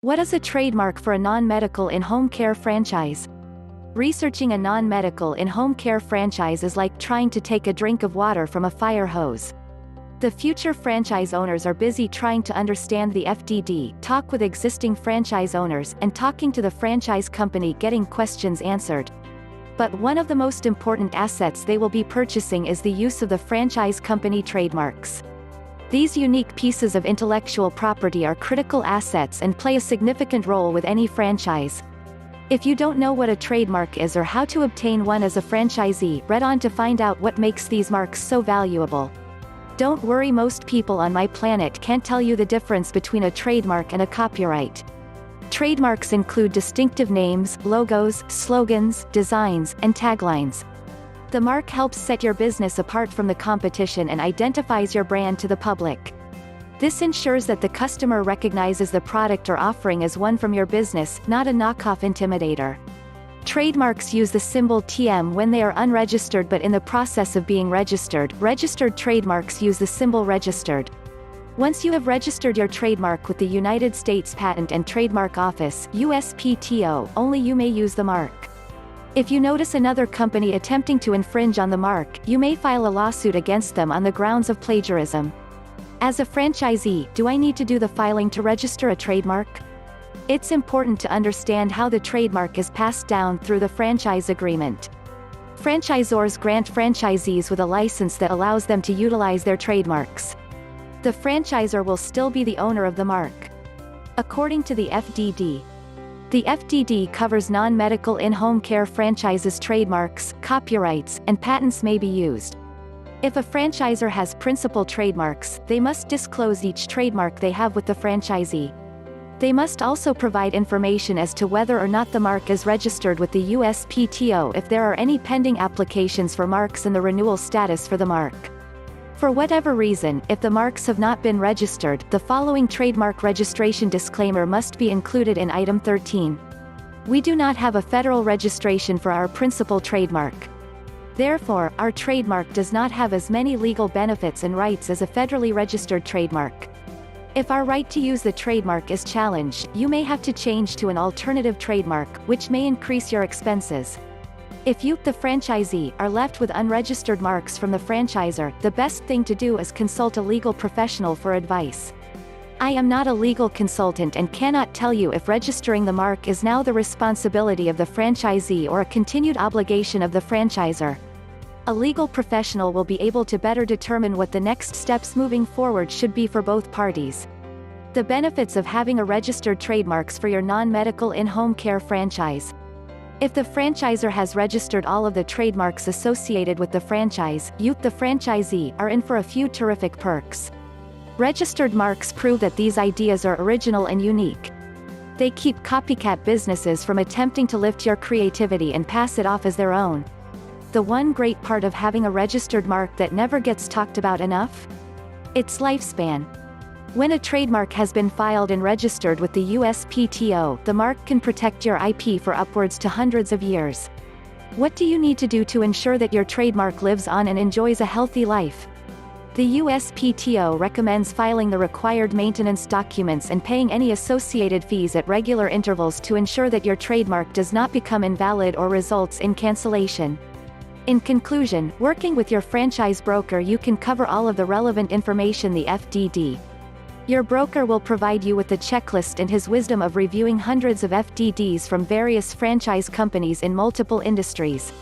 What is a trademark for a non-medical in-home care franchise? Researching a non-medical in-home care franchise is like trying to take a drink of water from a fire hose. The future franchise owners are busy trying to understand the FDD, talk with existing franchise owners, and talking to the franchise company, getting questions answered. But one of the most important assets they will be purchasing is the use of the franchise company trademarks. These unique pieces of intellectual property are critical assets and play a significant role with any franchise. If you don't know what a trademark is or how to obtain one as a franchisee, read on to find out what makes these marks so valuable. Don't worry, most people on my planet can't tell you the difference between a trademark and a copyright. Trademarks include distinctive names, logos, slogans, designs, and taglines. The mark helps set your business apart from the competition and identifies your brand to the public. This ensures that the customer recognizes the product or offering as one from your business, not a knockoff intimidator. Trademarks use the symbol TM when they are unregistered, but in the process of being registered, registered trademarks use the symbol registered. Once you have registered your trademark with the United States Patent and Trademark Office, USPTO, only you may use the mark. If you notice another company attempting to infringe on the mark, you may file a lawsuit against them on the grounds of plagiarism. As a franchisee, do I need to do the filing to register a trademark? It's important to understand how the trademark is passed down through the franchise agreement. Franchisors grant franchisees with a license that allows them to utilize their trademarks. The franchisor will still be the owner of the mark. According to the FDD, the FDD covers non-medical in-home care franchises. Trademarks, copyrights, and patents may be used. If a franchisor has principal trademarks, they must disclose each trademark they have with the franchisee. They must also provide information as to whether or not the mark is registered with the USPTO, if there are any pending applications for marks, and the renewal status for the mark. For whatever reason, if the marks have not been registered, the following trademark registration disclaimer must be included in Item 13. We do not have a federal registration for our principal trademark. Therefore, our trademark does not have as many legal benefits and rights as a federally registered trademark. If our right to use the trademark is challenged, you may have to change to an alternative trademark, which may increase your expenses. If you, the franchisee, are left with unregistered marks from the franchisor, the best thing to do is consult a legal professional for advice. I am not a legal consultant and cannot tell you if registering the mark is now the responsibility of the franchisee or a continued obligation of the franchisor. A legal professional will be able to better determine what the next steps moving forward should be for both parties. The benefits of having a registered trademarks for your non-medical in-home care franchise. If the franchisor has registered all of the trademarks associated with the franchise, you, the franchisee, are in for a few terrific perks. Registered marks prove that these ideas are original and unique. They keep copycat businesses from attempting to lift your creativity and pass it off as their own. The one great part of having a registered mark that never gets talked about enough? Its lifespan. When a trademark has been filed and registered with the USPTO, the mark can protect your IP for upwards to hundreds of years. What do you need to do to ensure that your trademark lives on and enjoys a healthy life? The USPTO recommends filing the required maintenance documents and paying any associated fees at regular intervals to ensure that your trademark does not become invalid or results in cancellation. In conclusion, working with your franchise broker, you can cover all of the relevant information. The FDD. Your broker will provide you with the checklist and his wisdom of reviewing hundreds of FDDs from various franchise companies in multiple industries.